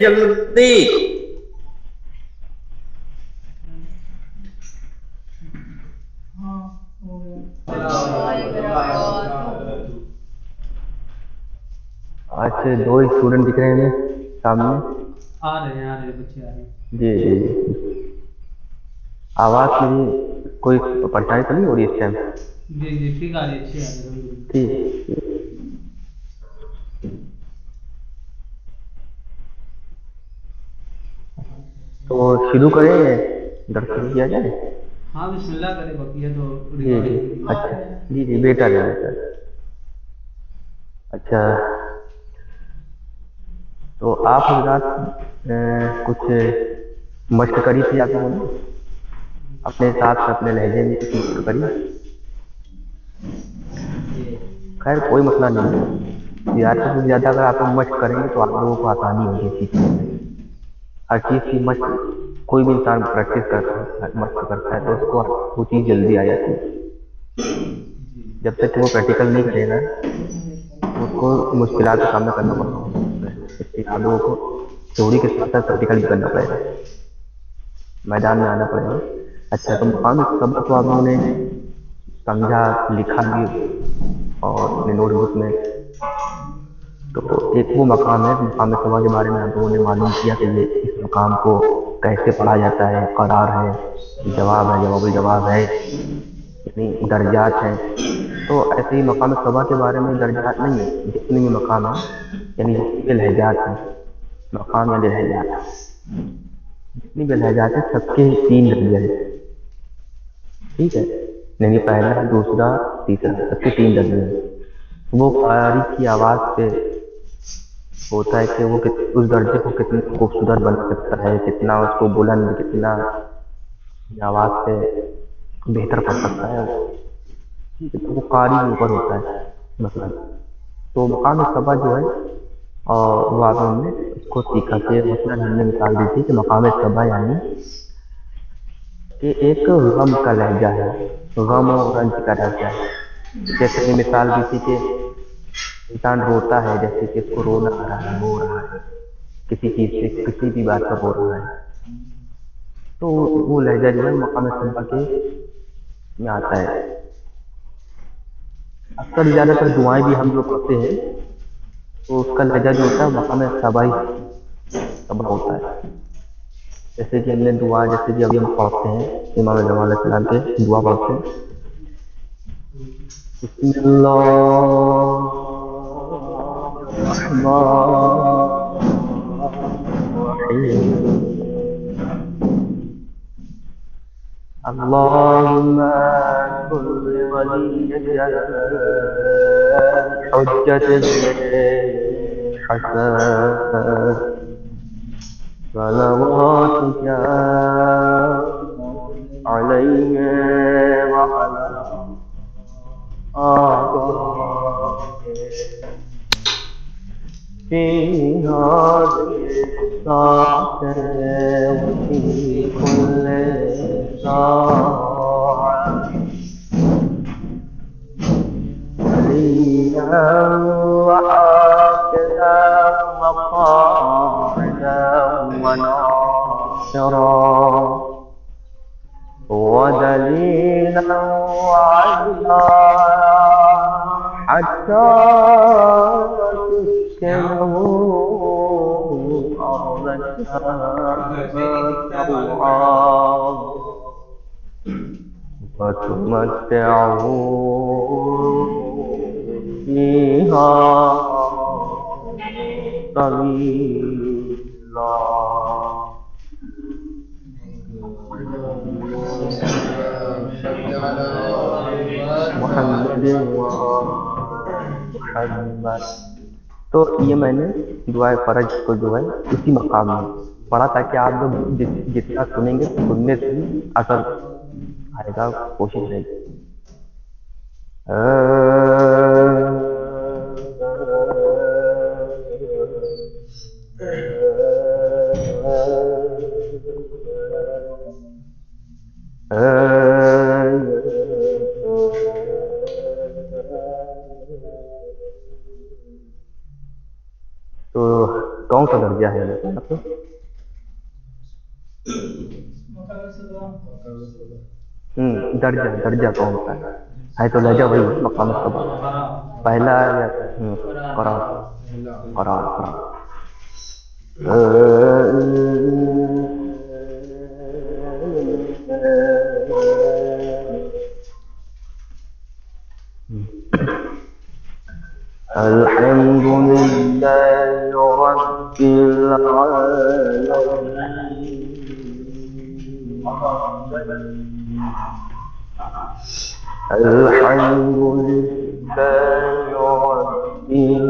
जल्दी। आज दो स्टूडेंट दिख रहे हैं सामने। आ रहे बच्चे आ रहे हैं। जी जी जी। आवाज़ मेरी कोई परेशानी तो नहीं हो रही इस टाइम? जी जी ठीक आ रही है, अच्छी आ रही है। ठीक। तो शुरू करें, दर्शन किया जाए। हाँ बिस्मिल्लाह करें, बाकी है तो जी जी। रिकॉर्डिंग के लिए। अच्छा। जी जी, बेटर है बेटर। अच्छा, तो आप हजरात कुछ मशक करी थी आप लोगों ने अपने हिसाब से अपने लहजे में कुछ मशक करी? खैर कोई मसला नहीं है, ज़्यादा से ज़्यादा अगर आप लोग मशक करेंगे तो आप लोगों को आसानी होगी सीखने में। हर चीज़ की मशक, कोई भी इंसान प्रैक्टिस करता है, मशक करता है तो उसको वो चीज़ जल्दी आ जाती है। जब तक कि वो प्रैक्टिकल नहीं करेगा तो उसको मुश्किलात का सामना करना पड़ता है, इसलिए आप लोगों को थ्योरी के साथ साथ प्रैक्टिकल भी करना पड़ेगा, मैदान में आना पड़ेगा। अच्छा, तो मुकामी सबक तो आप लोगों ने समझा, लिखा भी और अपने नोटबुक में। तो एक वो मकाम है, मकाम सभा के बारे में आप लोगों ने मालूम किया कि ये इस मकाम को कैसे पढ़ा जाता है, करार है, जवाब है, जवाब जवाब है, यानी दर्जात हैं। तो ऐसे ही मकाम सभा के बारे में दर्जात नहीं है, जितने भी मकाम है यानी जितनी भी लहजात हैं, मकाम या लहजात, जितनी भी लहजात है सबके 3 दर्जे हैं। ठीक है, यानी पहला, दूसरा, तीसरा, सबके 3 दर्जे हैं। वो कारी की आवाज़ पे होता है कि वो उस दर्जे को कितना खूबसूरत बना सकता है, कितना उसको बुलंद, कितना आवाज़ पे बेहतर कर सकता है वो। ठीक है, तो वो कारी के ऊपर होता है मतलब। तो मकाम सभा जो है, और वो आप हमने उसको सीखा कि मतलब हमने मिसाल दी थी कि मकाम सभा यानी कि एक गम का लहजा है, गम और रंज का लहजा है। जैसे कि मिसाल दी थी कि इंसान रोता है, जैसे कि इसको रोना आ रहा है, रो रहा है, किसी चीज़ से, किसी भी बात पर रो रहा है, तो वो लहजा जो है मकाम सभा के में आता है। अक्सर ज़्यादातर दुआएं भी हम जो पढ़ते हैं तो उसका लहजा जो होता है मकाम सभा ही सभा होता है। जैसे कि हमने दुआ, जैसे कि अभी हम पढ़ते हैं इमाम ज़मान अलैहिस्सलाम के दुआ पढ़ते हैं, अल्लाहुम्मा कुल्लि वलिय्यिका हुज्जत इब्न हसन सलवातुका अलैहि व अला आबाइहि في هذه الساعة وفي كل ساعة وليا وحافظا وقائدا وناصرا ودليلا وعزا حتى تسكنه أرضك طوعا وتمتعه فيها طويلا. मोहम्मद मोहम्मद। तो ये मैंने दुआ फरज को जो है उसी मकाम में पढ़ा, ताकि आप लोग जितना सुनेंगे सुनने से ही असर आएगा, कोशिश रहेगी। तो कौन सा दर्जा है? तो दर्जा दर्जा कौन सा है तो लहजा वही है मकाम सबा पहला या करार करार करार अल्हम्दुलिल्लाह रब्बिल आलमीन अल्हम्दुलिल्लाह रब्बिल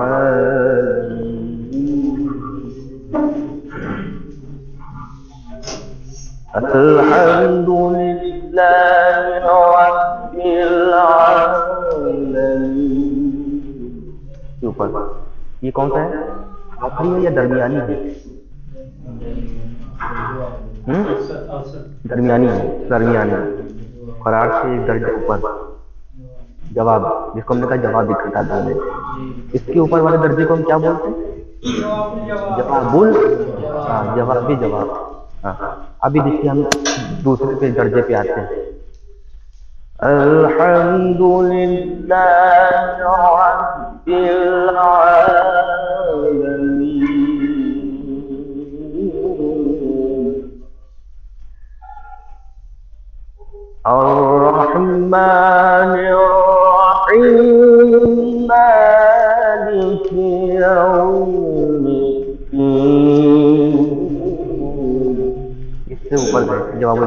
आलमीन अल्हम्दुलिल्लाह रब्बिल आलमीन के ऊपर ये कौन सा है आखिरी है या दरमियानी है दरमियानी है दरमियानी करार से एक दर्जा ऊपर जवाब जिसको हमने कहा जवाब दिखता था इसके ऊपर वाले दर्जे को हम क्या बोलते हैं जवाबुल हाँ जवाबी जवाब हाँ अभी देखिए हम दूसरे पे दर्जे पे आते हैं अल्हम्दुलिल्लाह रब्बिल आलमीन अर्रहमानिर रहीम मालिकी यौमिद्दीन इससे ऊपर गए जवाब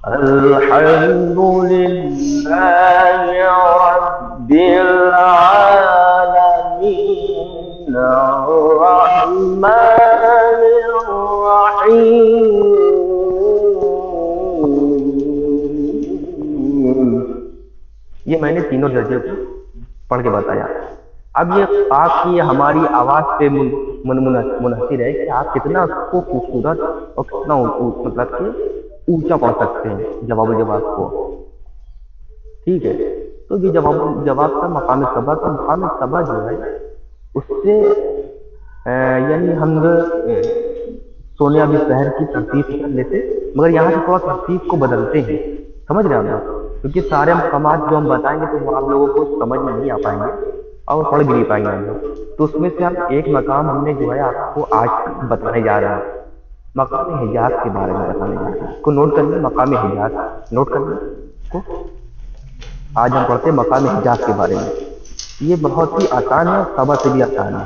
अल्हम्दुलिल्लाहि रब्बिल आलमीन अर्रहमानिर रहीम ये मैंने तीनों दर्जे पढ़ के बताया। अब ये आपकी हमारी आवाज पे मुनहसिर है कि आप कितना उसको खूबसूरत और कितना मतलब कि ऊंचा पढ़ सकते हैं जवाब को। ठीक है तो ये जवाब का मकाम सबा जो है उससे यानी हम सोने अभी शहर की तरतीब कर लेते मगर यहाँ से थोड़ा तरतीब को बदलते हैं समझ रहे हैं आप क्योंकि सारे मकामात जो हम बताएंगे तो वो आप लोगों को समझ में नहीं आ पाएंगे और पढ़ भी नहीं पाएंगे हम लोग। तो उसमें से हम एक मकाम हमने जो है आपको आज बताने जा रहे हैं मकाम हिजाज के बारे में बताने जा रहे हैं। इसको नोट कर लें मकाम हिजाज नोट कर लें इसको। आज हम पढ़ते हैं मकाम हिजाज के बारे में। ये बहुत ही आसान है सबा से भी आसान है।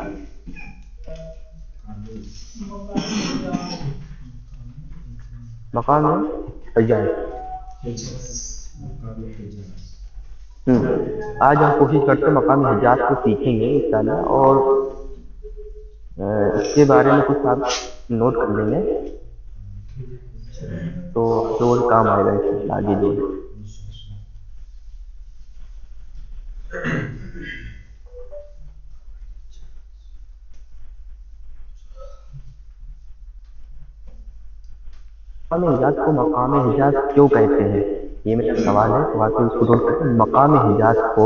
मकाम हिजाज आज हम कोशिश करते हैं मकाम हिजाज को सीखेंगे इंशाल्लाह और इसके बारे में कुछ आप नोट कर लेंगे तो रोज काम आएगा इंशाल्लाह आगे जो मकाम हिजाज को मकाम हिजाज क्यों कहते हैं ये मेरा सवाल है तो आप इसको नोट करते हैं। मकाम हिजाज को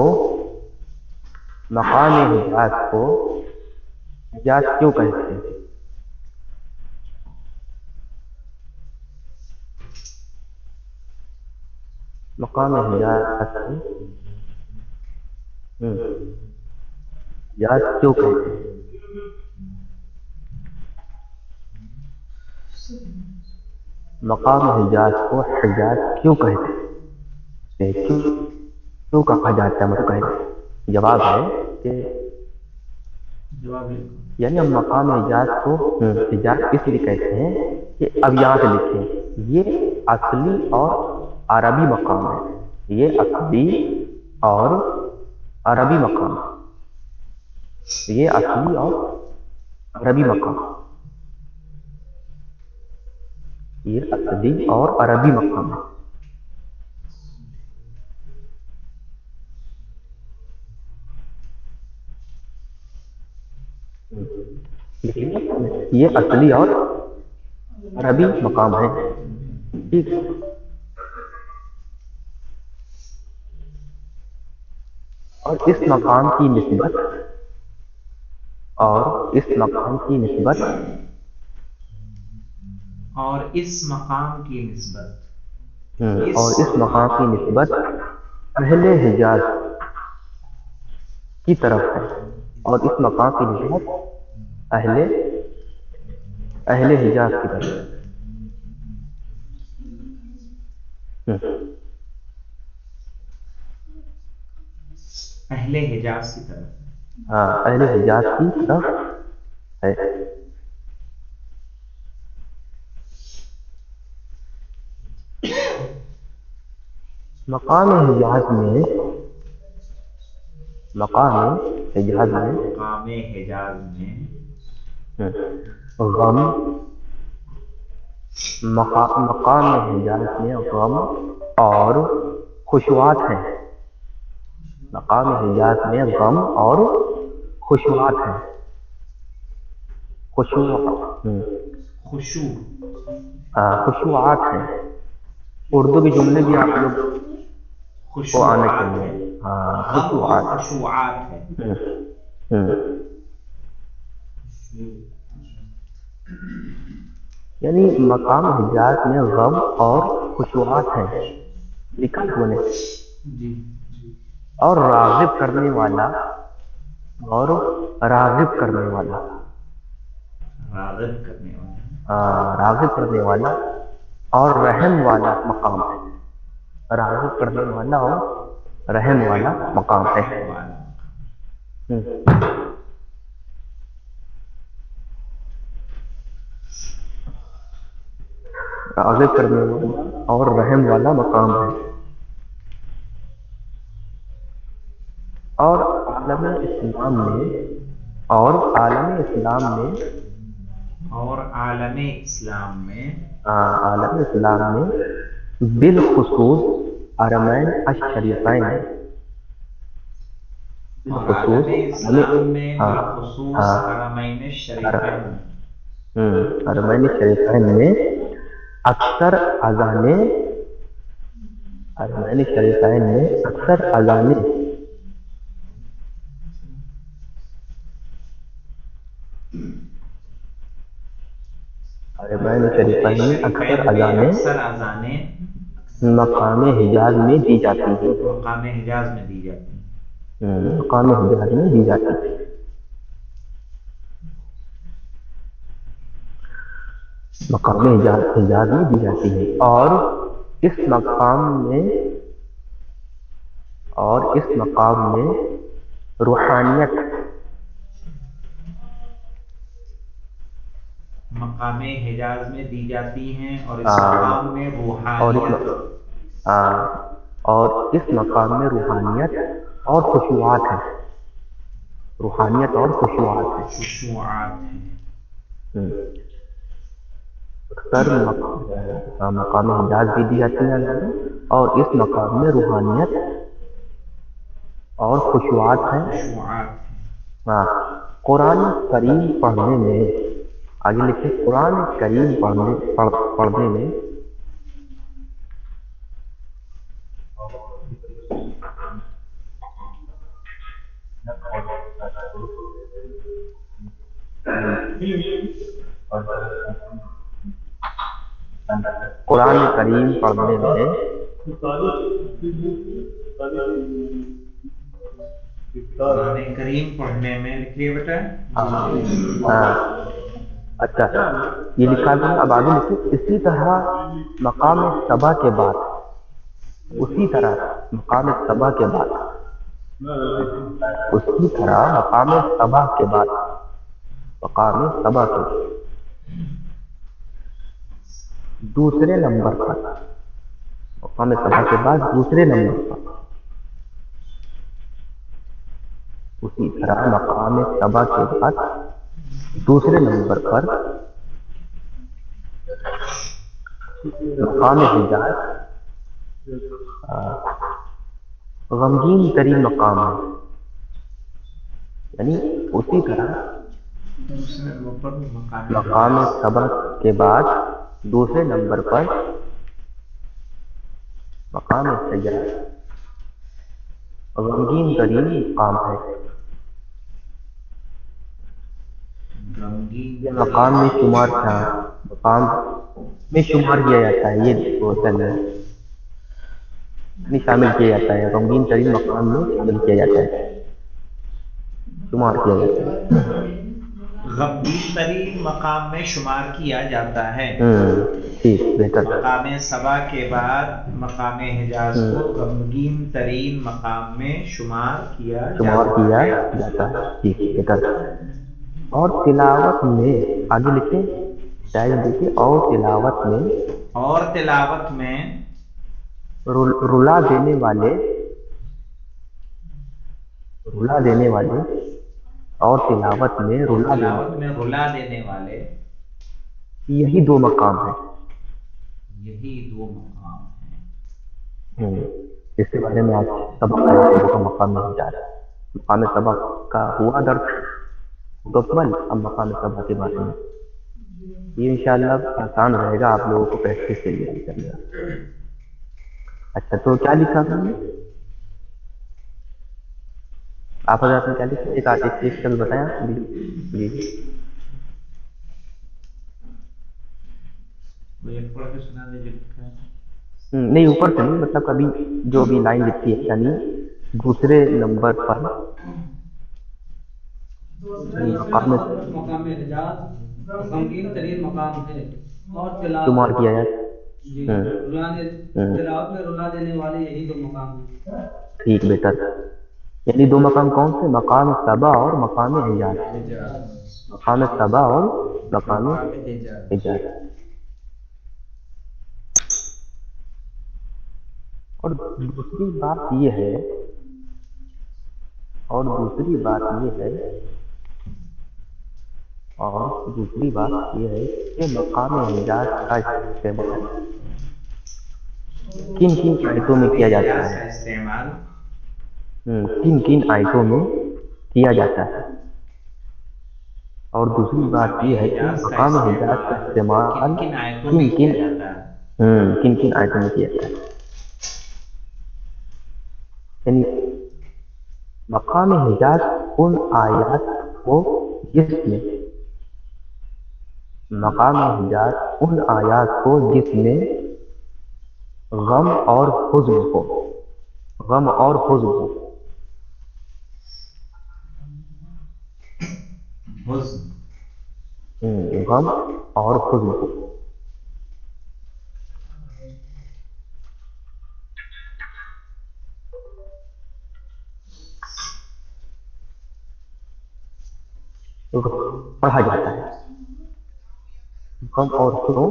हिजाज क्यों कहते हैं। मकाम हिजाज हिजाज क्यों कहते हैं। मकाम हिजाज को हिजाज क्यों कहते हैं क्यों कहा जाता है मतलब कहते जवाब है कि यानी हम मकाम हिजाज को हिजाज इसलिए कहते हैं कि अब यहाँ से लिखें ये असली और अरबी मकाम है। ये असली और अरबी मकाम ये असली और अरबी मकाम ये असली और अरबी मकाम है। ये असली और अरबी मकाम है। ठीक और इस मकाम की निस्बत और इस मकाम की निस्बत और इस मकाम की निस्बत और इस मकाम की निस्बत अहले हिजाज की तरफ है। और इस मकाम की निस्बत अहले अहले हिजाज की तरफ है। अहले हिजाज की तरफ। हाँ, अहले हिजाज की तरफ है। मकाम हिजाज में मकाम हिजाज में गम मकाम हिजाज में गम और खुशवात हैं। मकाम हिजाज में गम और खुशवात हैं। खुशवात हैं। उर्दू के जुमले भी आप लोग को आने चाहिए। हाँ, खुशुआत है। यानी मकाम हिजाज में गम और खुशवात हैं, लिखा मैंने। और रागिब करने वाला और रागिब करने वाला रागिब करने वाला और रहम वाला मकाम है। रागिब करने वाला और रहम वाला मकाम है। रागिब करने वाला और रहम वाला मकाम है। और आलम इस्लाम में बिलखुसूस हरमैन अश-शरीफैन हरमैन शरीफैन में अक्सर अज़ाने हरमैन शरीफैन में अक्सर अज़ाने हरमैन शरीफैन में अक्सर अज़ाने मकाम हिजाज में दी जाती है। मकाम हिजाज में दी जाती है। मकाम हिजाज में दी जाती है। मकाम हिजाज में दी जाती है। और इस मकाम में रूहानियत मकाम हिजाज में दी जाती हैं और इस मकाम में रूहानियत और इस मकाम में रूहानियत और खुशुआत है। रूहानियत और खुशुआत है। अक्सर मकाम हिजाज भी दी जाती है और इस मकाम में रूहानियत और खुशुआत है। कुरान करीम पढ़ने में, आगे लिखे, कुरान करीम पढ़ने में कुरान करीम पढ़ने में लिखिए बेटा। अच्छा, ये लिखा था। अब आगे लिखिए, इसी तरह मकाम सबा के बाद उसी तरह मकाम सबा के बाद दूसरे नंबर पर मकाम सबा के बाद दूसरे नंबर पर उसी तरह मकाम सबा के बाद दूसरे नंबर पर मकाम हिजाज गमगीन तरीन मकाम है। यानी उसी तरह मकाम सबा के बाद दूसरे नंबर पर मकाम हिजाज गमगीन तरीन मकाम है। गमगीन ये मकाम में शुमार था, मकाम में शुमार किया जाता है, ये वो चल रहा है, यानी शामिल किया जाता है, गमगीन तरीन मकाम में शामिल किया जाता है, शुमार किया जाता है। गमगीन तरीन मकाम में शुमार किया जाता है। ठीक, बेहतर। मकाम सबा के बाद मकाम हिजाज को गमगीन तरीन मकाम में शुमार किया जाता है। ठीक, बेहतर। और तिलावत में आगे लिखे, शायद देखिए, और तिलावत में रुला देने वाले और तिलावत में रुला देने वाले यही दो मकाम है। इसके बारे में आज सबक का मकाम नहीं जा रहा। मकाम सबक का हुआ दर्द मुकम्मल, अब मकाम सबक के बारे में ये इंशाअल्लाह आसान रहेगा, आप लोगों को प्रैक्टिस के लिए इंशाअल्लाह। अच्छा, तो क्या लिखा हमने? आप हज़रात ने क्या लिखा? एक शब्द बताया जी। नहीं, ऊपर से नहीं, मतलब कभी जो भी लाइन लिखी है, यानी दूसरे नंबर पर मकाम हिजाज गमगीन तरीन मकाम है और शुमार किया जाए। तिलावत में रुला देने वाले यही दो मकाम हैं। ठीक, बेटर। यानी दो मकाम कौन से? मकाम सबा और मकाम हिजाज। मकाम सबा और मकाम हिजाज। और दूसरी बात ये है कि मकाम हिजाज का इस्तेमाल किन किन आयतों में किया जाता है? किन किन आयतों में किया जाता है? और दूसरी बात यह है कि मकाम हिजाज का इस्तेमाल किन किन आयतों में किया जाता है? यानी मकाम हिजाज उन आयात को जिसमें गम और हुज़्न हो। गम और हुज़्न हो। पढ़ा जाता है, गम और हुज़्न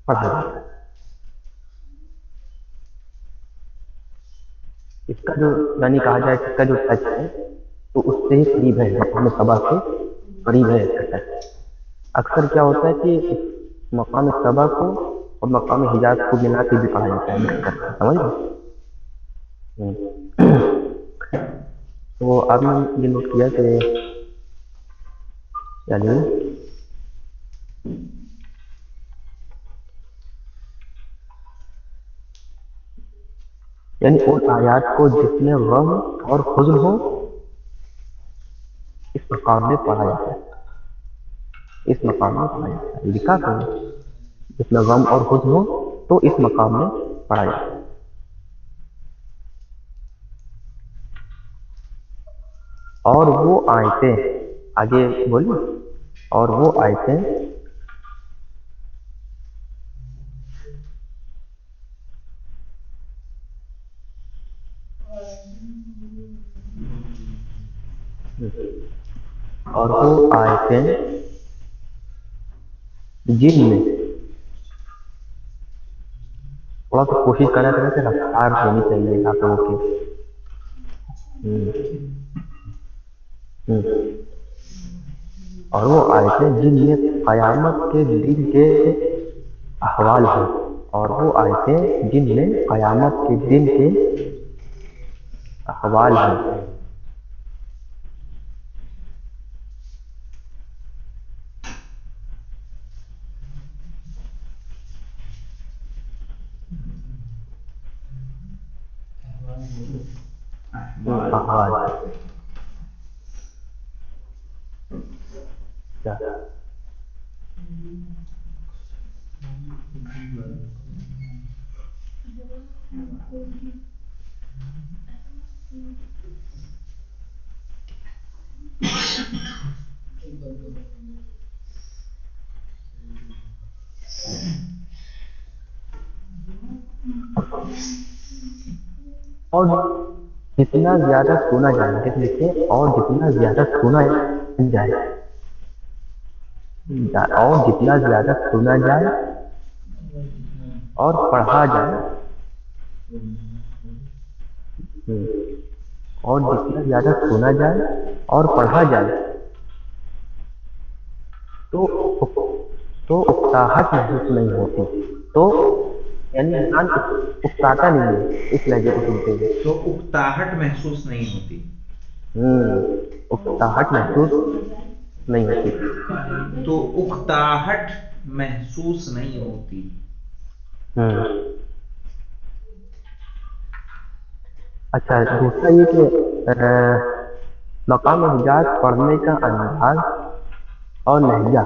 पढ़ा जाता है। इसका जो यानी कहा जाए, इसका जो टच है तो उससे ही करीब है, मकाम सबा से करीब है इसका टच। अक्सर क्या होता है कि मकाम सबा को और मकाम हिजाज को मिला के भी पढ़ा जाता है, मिक्स करके, समझ लो। तो आपने ये नोट किया कि यानी उन आयात को जिसमें गम और हुज़्न हो, इस मकाम में पढ़ा जाता है। लिखा तो जिसमें गम और हुज़्न हो तो इस मकाम में पढ़ा जाता है। और वो आयतें, आगे बोलिए, और वो आयतें जिनमें थोड़ा सा कोशिश करना चाहिए कि रफ्तार होनी चाहिए आप लोगों की। और वो आयतें जिनमें क़यामत के दिन के अहवाल हैं। और वो आयतें जिनमें क़यामत के दिन के अहवाल हैं। क्या? और जितना ज्यादा सुना जाए, जैसे लिखिए, और जितना ज्यादा सुना जाए, और जितना ज्यादा सुना जाए और पढ़ा जाए, और जितना ज्यादा सुना जाए और पढ़ा जाए, तो तो उकताहट महसूस नहीं होती। तो यानी इंसान उकताता नहीं है इस लहजे को सुनते हुए। तो उकताहट महसूस नहीं होती। उकताहट महसूस नहीं होती। तो उकताहट महसूस नहीं होती। अच्छा, दूसरा ये कि मकाम हिजाज पढ़ने का अंदाज और लहजा,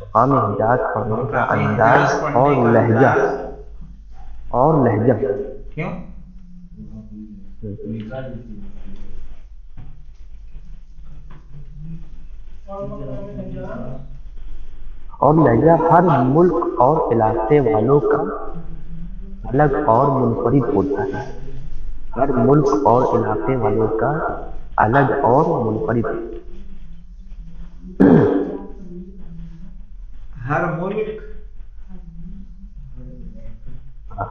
मकाम हिजाज पढ़ने का मकाम अंदाज हिजाज पढ़ने और का लहजा, अंदाज और लहजा। क्यों? और लहजा हर मुल्क और इलाके वालों का अलग और मुनफरिद होता है। हर मुल्क और इलाके वालों का अलग और मुनफरिद। हर मुल्क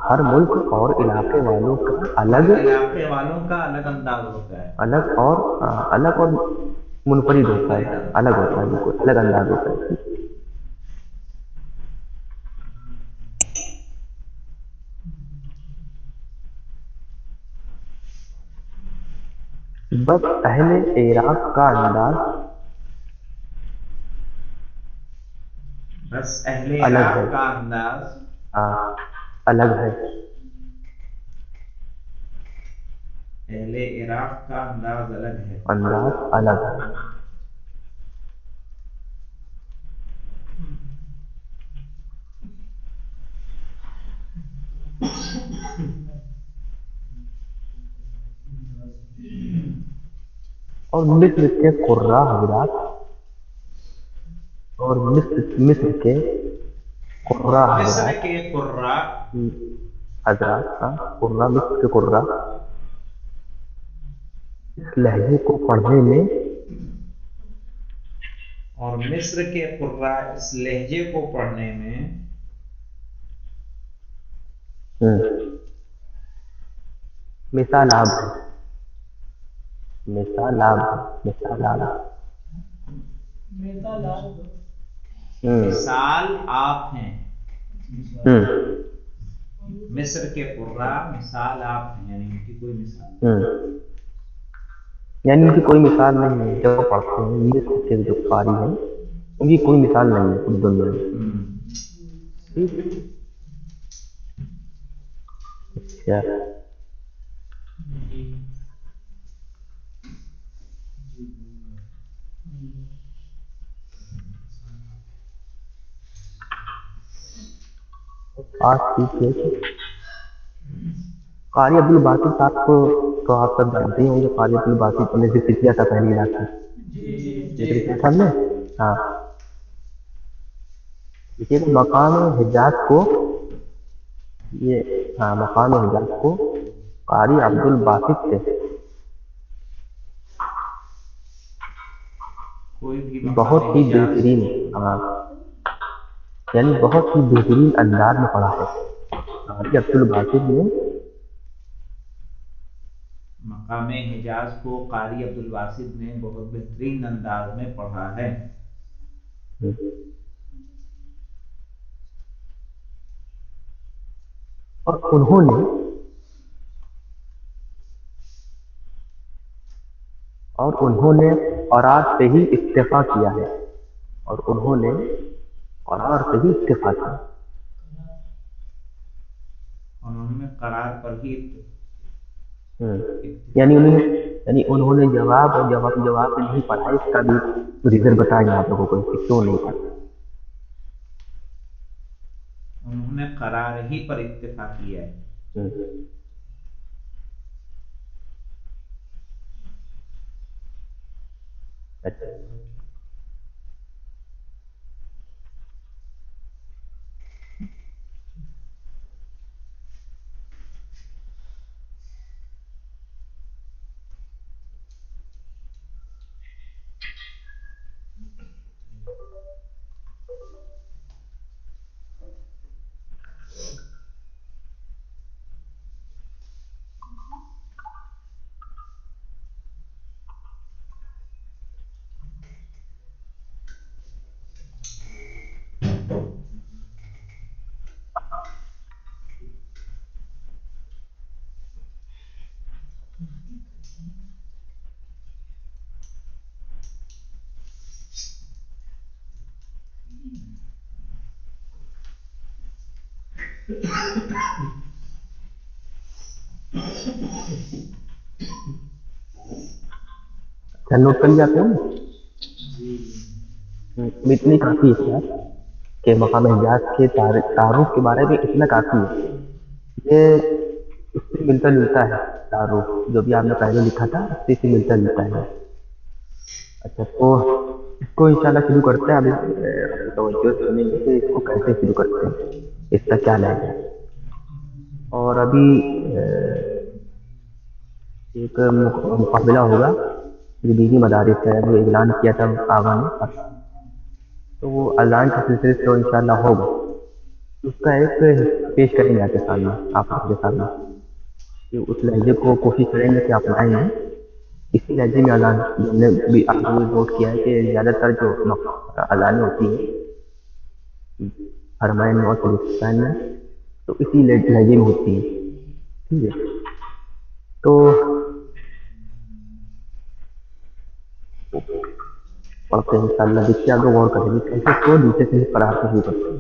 हर मुल्क और इलाके वालों का अलग, इलाके वालों का अलग अंदाज होता है। अलग और मुनफरिद होता है, अलग होता है, बिल्कुल अलग अंदाज होता है। बस अहले इराक का अंदाज बस अहले अलग इराक है। का अंदाज अलग है। अहले इराक का अंदाज अलग है। अंदाज अलग है। और मिस्र के कुर्रा हजरात, और मिस्र के कुर्रा मिस्र हजरात, के कुर्रा कुर्रा, मिस्र के कुर्रा इस लहजे को पढ़ने में, और मिस्र के कुर्रा इस लहजे को पढ़ने में मिसालाब है। मिसालाब मिसाल आप हैं। मिस्र के कुर्रा मिसाल आप हैं, यानी उनकी कोई मिसाल यानी उनकी कोई मिसाल नहीं है। जब वो पढ़ते हैं, मिस्र के जो कारी हैं, उनकी कोई मिसाल नहीं है पूरी दुनिया में। ठीक। अच्छा, आज सीखे कारी अब्दुल बासित साहब को तो आप सब जानते ही होंगे। कारी अब्दुल बासित ने जिक्र किया था पहली रात में, जिक्र किया था हमने। हाँ, देखिए मकाम हिजाज को, ये मकाम हिजाज को कारी अब्दुल बासित से कोई भी बहुत ही बेहतरीन, यानी बहुत ही बेहतरीन अंदाज में पढ़ा है। कारी अब्दुल बासित ने मकाम हिजाज को कारी अब्दुल बासित ने बहुत बेहतरीन अंदाज में पढ़ा है। और उन्होंने क़ुरान से ही इक्तिफा किया है। और उन्होंने क़ुरान से ही इक्तिफा किया। उन्होंने करार पर ही यानी उन्होंने जवाब और जवाब में नहीं पढ़ा, इसका भी रीजन बताएंगे आप लोगों को कि क्यों नहीं पढ़ा। उन्होंने करार ही पर इत्तेफा किया है। हम्म, अच्छा। अच्छा, नोट कर लिया आपने? इतनी काफी है यार कि मकाम हिजाज के तारुफ के बारे में इतना काफी है। ये इससे मिलता जुलता है, तारुफ जो भी आपने पहले लिखा था उससे इसे मिलता जुलता है। अच्छा, तो इसको इंशाल्लाह शुरू करते हैं। अभी आपकी तवज्जो से सुनेंगे कि इसको कैसे शुरू करते हैं, इसका क्या लहजा है। और अभी एक मुकाबला होगा जो दीनी मदारिस है, वो ऐलान किया था आगा ने, तो वो अजान के सिलसिले से तो इंशाल्लाह होगा। उसका एक पेश करेंगे आपके सामने, आप लोगों के सामने, कि उस लहजे को कोशिश करेंगे कि अपनाएंगे। इसी लहजे में अजान जो हमने भी आपको भी नोट किया है कि ज़्यादातर जो अजानें होती हैं हरमैन में और फिलिस्तीन में, तो इसी लहजे में होती है। ठीक है, तो पढ़ते हैं इंशाल्लाह। देखिए आप लोग गौर करेंगे कैसे इसको नीचे से ही पढ़ा के शुरू करते हैं।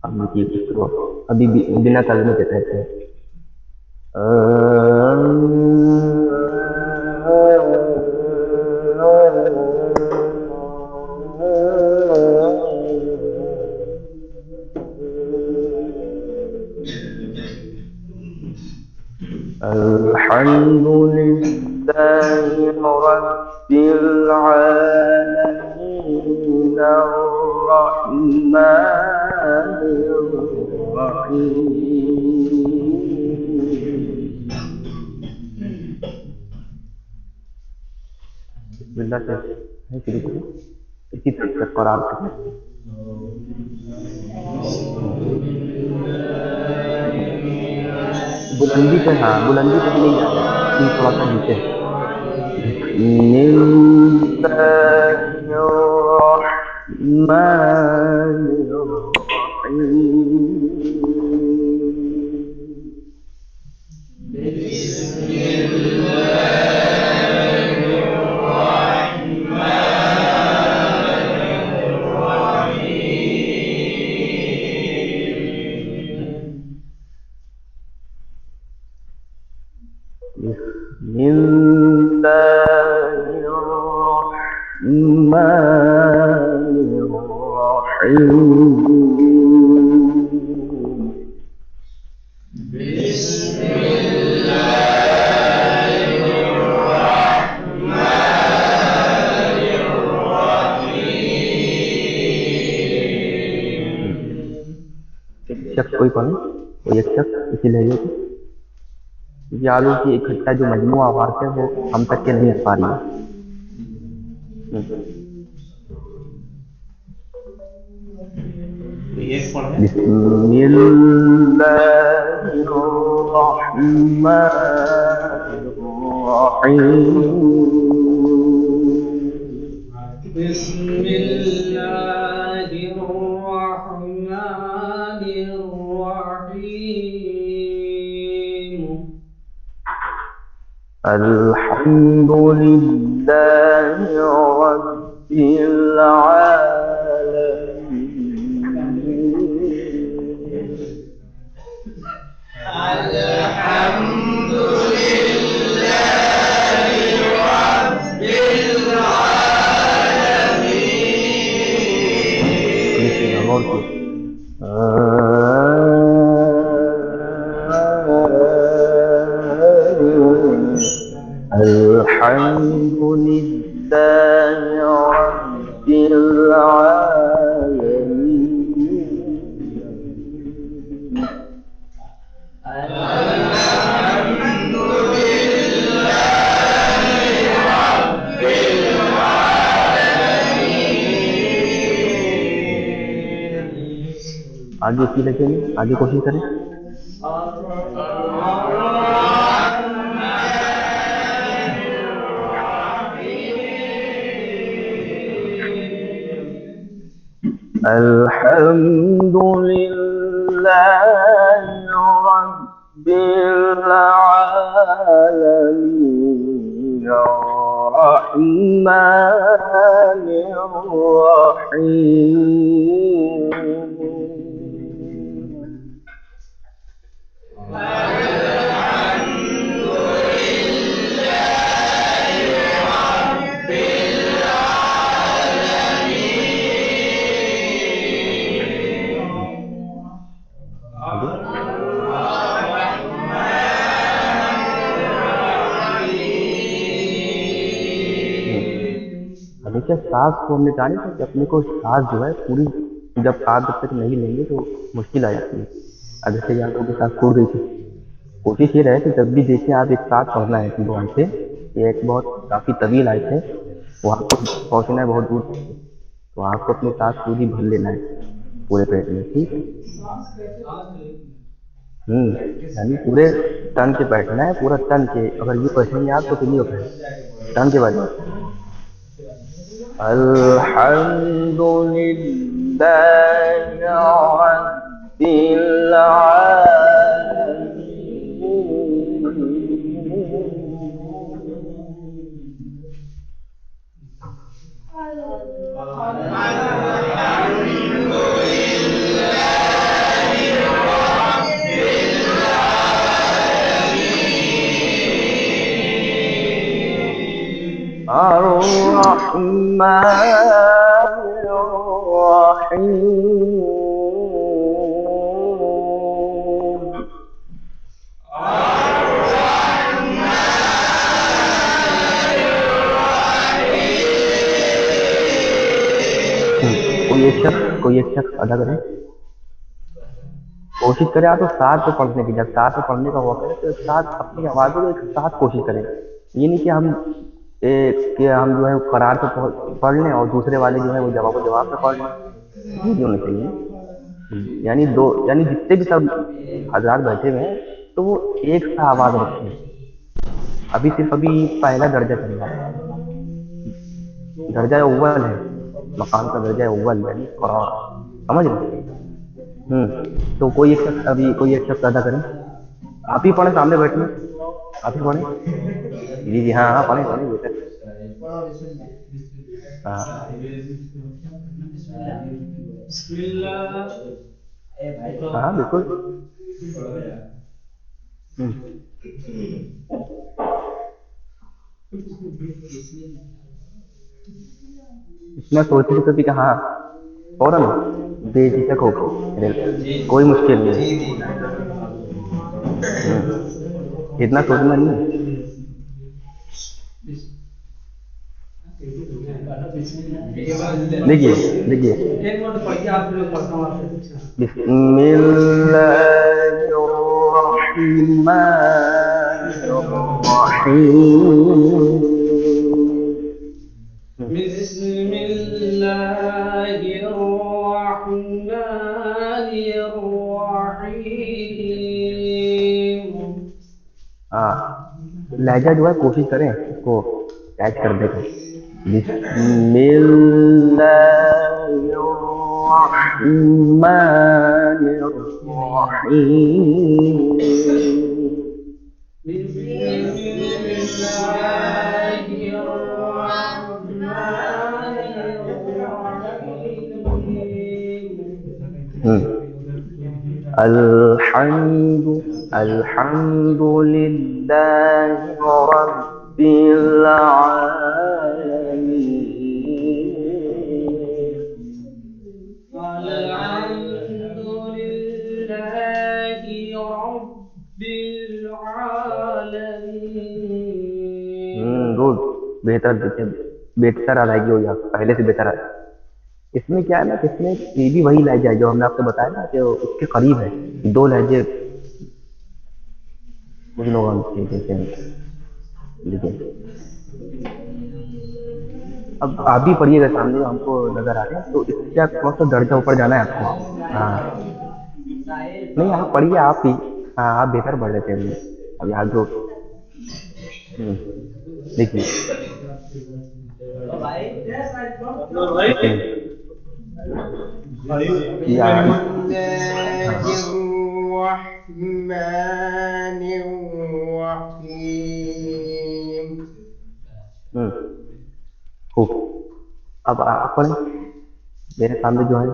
अब देखिए इसको अभी भी बिना तर्जुमे के कहते हैं। अल्हम्दुलिल्लाहि रब्बिल आलमीन अर्रहमानिर रहीम। बिस्मिल्लाह से है शुरू करें, इसी तरह से कुरान करें। बुलंदी पे, हाँ बुलंदी पे भी नहीं जाना, ये थोड़ा सा नीचे है। बिस्मिल्लाहिर्रहमानिर्रहीम। बिस्मिल्लाहिर्रहमानिर्रहीम। एक शख्स कोई पढ़े, कोई एक शख्स इसी लहजे को, क्योंकि आलू की इकट्ठा जो मजमू आवाज है वो हम तक के नहीं आ पा रही है। एक पढ़े। बिस्मिल्लाहिर्रहमानिर्रहीम। الحمد لله رب العالمين. देखिएगा गौर से। الحمد لله رب العالمين. आगे की लगेंगे, आगे कोशिश करें। الحمد لله رب العالمين الرحمن الرحيم. हमेशा सांस को हमने जाने कि अपने को सांस जो है पूरी, जब 7 बजे तक नहीं लेंगे तो मुश्किल आ जाती है। अगर से आप लोगों के साथ छूट गई थी, कोशिश ये रहे कि जब भी देखिए आप एक साथ पढ़ना है भगवान से, ये एक बहुत काफ़ी तवील आयत है, वहाँ को पहुँचना है बहुत दूर, तो आपको अपने सांस पूरी भर लेना है पूरे पेट में, ठीक है। यानी पूरे तन के बैठना है, पूरा तन के। अगर ये बैठेंगे आप तो फिर नहीं होता है, तन के बैठना। अल्हम्दुलिल्लाह रब्बिल कोई एक शख्स अदा करें, कोशिश करें आप तो साथ पे पढ़ने की। जब साथ में पढ़ने का वक्त है तो साथ अपनी आवाज़ों को एक साथ कोशिश करें। ये नहीं कि हम जो है करार पे पढ़ लें और दूसरे वाले जो है वो जवाब पे पढ़ लें, ये नहीं होना चाहिए। यानी जितने भी सब हजरात बैठे हुए हैं तो वो एक सा आवाज़ रखें। अभी पहला दर्जा चल रहा है, दर्जा अव्वल है, मकाम का दर्जा अव्वल यानी कुरान, समझ रहे? तो कोई एक शख्स अदा करें। आप ही पढ़ें, सामने बैठे, आप ही पढ़ें। जी हाँ पढ़ें बेटा। हाँ बिल्कुल। इतना सोचने कभी कहा फौरन बेझिझक हो, कोई मुश्किल नहीं, इतना सोचना नहीं। देखिए बिस्मिल्लाहिर्रहमानिर्रहीम। लहजा जो है कोशिश करें इसको कैच कर दें। अल्हम्दु अल्हम्दुलिल्लाहि रब्बिल आलमीन। गुड, बेहतर देखिए, बेहतर अदायगी हुई आप पहले से बेहतर। इसमें क्या है ना कि इसमें ये भी वही लहजा है जो हमने आपको बताया ना कि उसके करीब है। दो लहजे कुछ लोग हम देते हैं, लेकिन अब आप भी पढ़िएगा सामने जो हमको नजर आ रहे हैं, तो इसका थोड़ा सा दर्जा ऊपर जाना है आपको। हाँ नहीं, आप पढ़िए आप ही। हाँ आप बेहतर पढ़ लेते हैं अभी आप जो। देखिए या बिस्मिल्लाहिर्रहमानिर्रहीम। खूब। अब आप पढ़ें मेरे सामने जो है।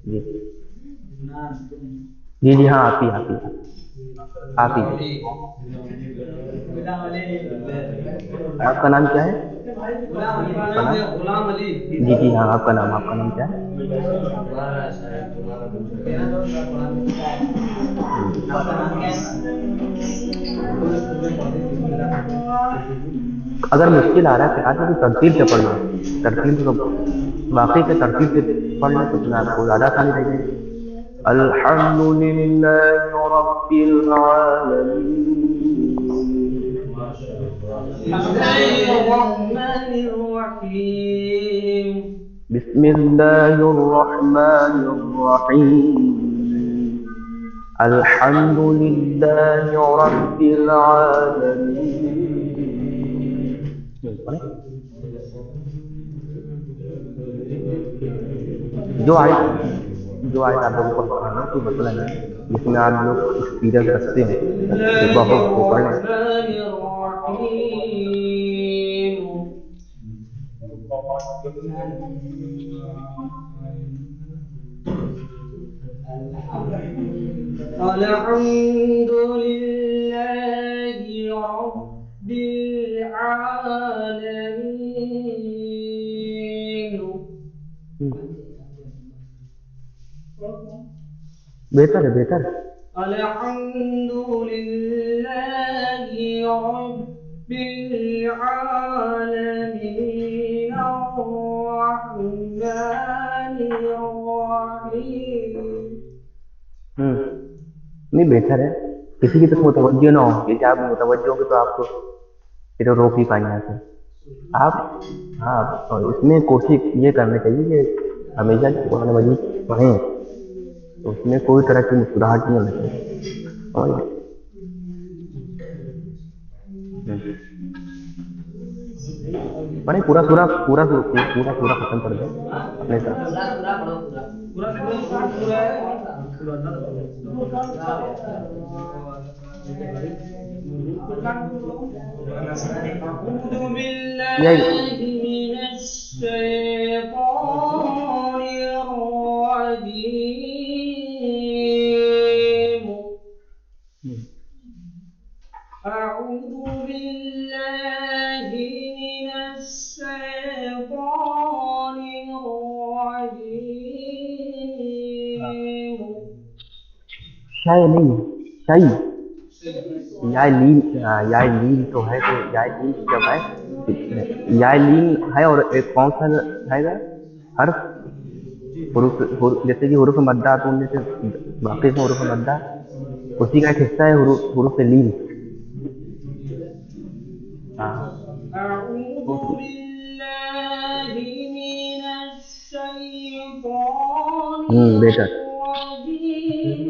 जी जी जी हाँ, आप ही आप ही आप ही। आपका नाम क्या है? आपका नाम? गुलाम अली। जी जी हाँ, आपका नाम क्या है? अगर मुश्किल आ रहा है फिलहाल तो तरतीब से पढ़ लो। तरतीब से वाकई से तरतीब से पढ़ लें तो फिर आपको ज़्यादा आसानी रहेगी। अल्हम्दुलिल्लाहि रब्बिल आलमीन। बिस्मिल्लाहिर रहमानिर रहीम। अल्हम्दुलिल्लाहि रब्बिल आलमीन। जो आए आप लोगों को पढ़ना कोई मसला नहीं, जिसमें आप लोग एक्सपीरियंस रखते हैं तो बहुत वो पढ़ लें। अल्हम्दुलिल्लाहि रब्बिल आलमीन। बेहतर है, बेहतर। अल्हम्दुलिल्लाहि रब्बिल आलमीन अर्रहमानिर रहीम। नहीं बेहतर है, किसी की तरफ मुतवज्जो ना हो। यदि आप मुतवज्जो होंगे तो आपको फिर रोक ही पाएंगे यहाँ से आप। हाँ, और इसमें कोशिश ये करनी चाहिए कि हमेशा जब कुरान मजीद पढ़ें तो उसमें कोई तरह की मुस्कुराहट नहीं होनी चाहिए। और पढ़े पूरा पूरा पूरा पूरा पूरा पूरा खत्म कर दो अपने साथ। أعوذ بالله من الشيطان الرجيم। शाय नहीं, शाई। याय लीन तो है, तो याय लीन जब है, याय लीन है और एक कौन सा है हर्फ? जैसे कि हुरूफ मद्दा तो उनमें से वाकई में हुरूफ मद्दा उसी का एक हिस्सा है हुरूफ लीन। हाँ अऊज़ु बिल्लाहि मिनश शैतानिर बेशक रजीम।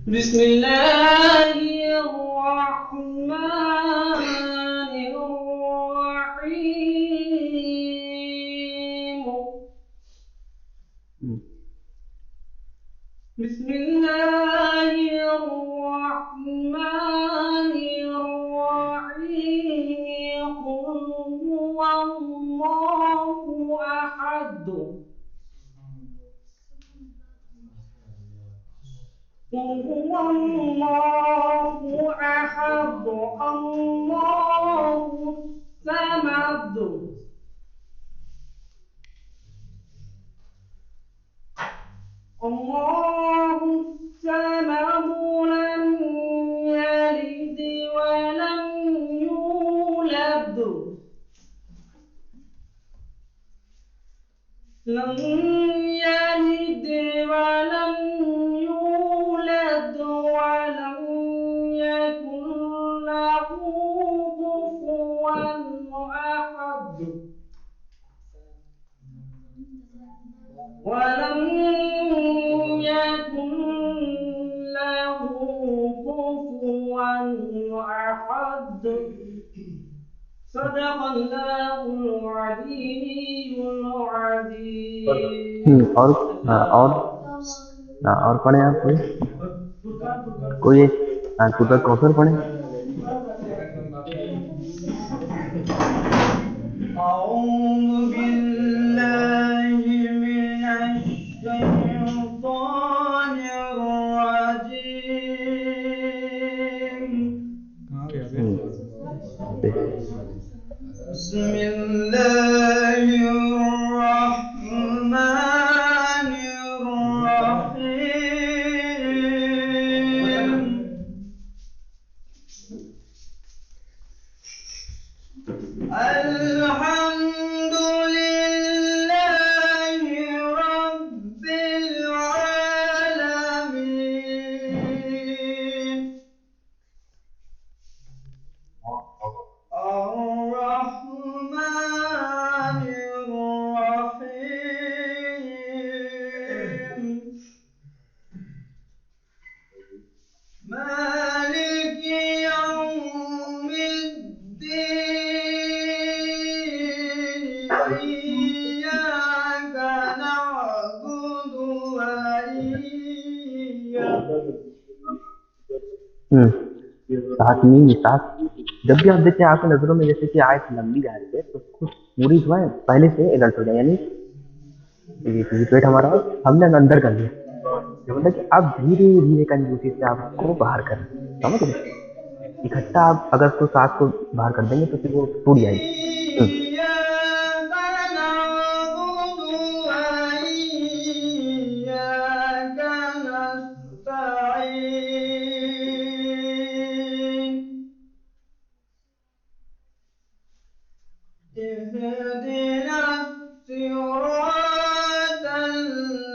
बिस्मिल्लाहिर्रहमानिर्रहीम। बिस्मिल्लाहिर्रहमानिर्रहीम। कुल हुवल्लाहु अहद। قل هو الله أحد الله الصمد الله الصمد لم يلد ولم يولد لم يلد ولم يولد ولم يكن له كفوا أحد ولم يكن له كفوا أحد صدق الله العلي العظيم और और पढ़े आप कोई सूरत कौसर पढ़े। أعوذ بالله من الشيطان الرجيم بسم الله الرحمن الرحيم الحمد لله رب العالمين الرحمن الرحيم مالك يوم الدين إياك نعبد وإياك साथ में साथ जब भी आप देखते हैं आपकी नजरों में जैसे कि आयत लंबी जा रही है तो उसको पूरी जो है पहले से एलर्ट हो जाए, यानी ये पेट हमारा हमने अंदर कर लिया, जो मतलब कि आप धीरे धीरे कंजूसी से आपको बाहर करना, समझ रहे। इकट्ठा आप अगर तो सांस को बाहर कर देंगे तो फिर वो टूट जाएगी। إياك نعبد وإياك نستعين اهدنا الصراط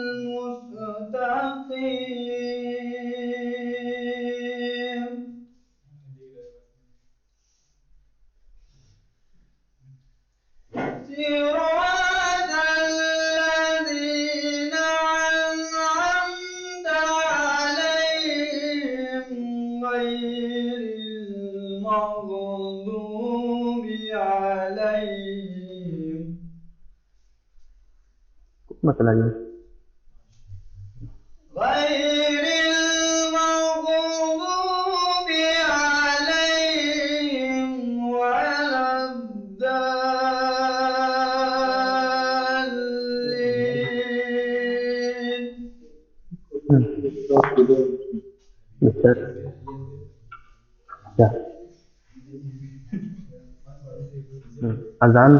المستقيم صراط الذين أنعمت عليهم غير المغضوب عليهم मतलब ये غير المغضوب عليهم ولا الضالين मिस्टर क्या अजान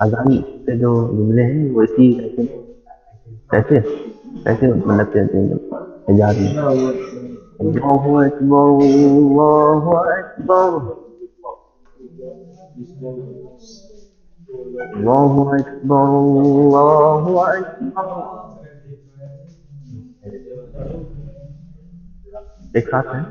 अजान से जो जुमले हैं वो इसी कैसे कैसे मतलब कहते हैं इजाज में अल्लाहु अकबर अल्लाहु अकबर अल्लाहु अकबर अल्लाहु अकबर, एक साथ है।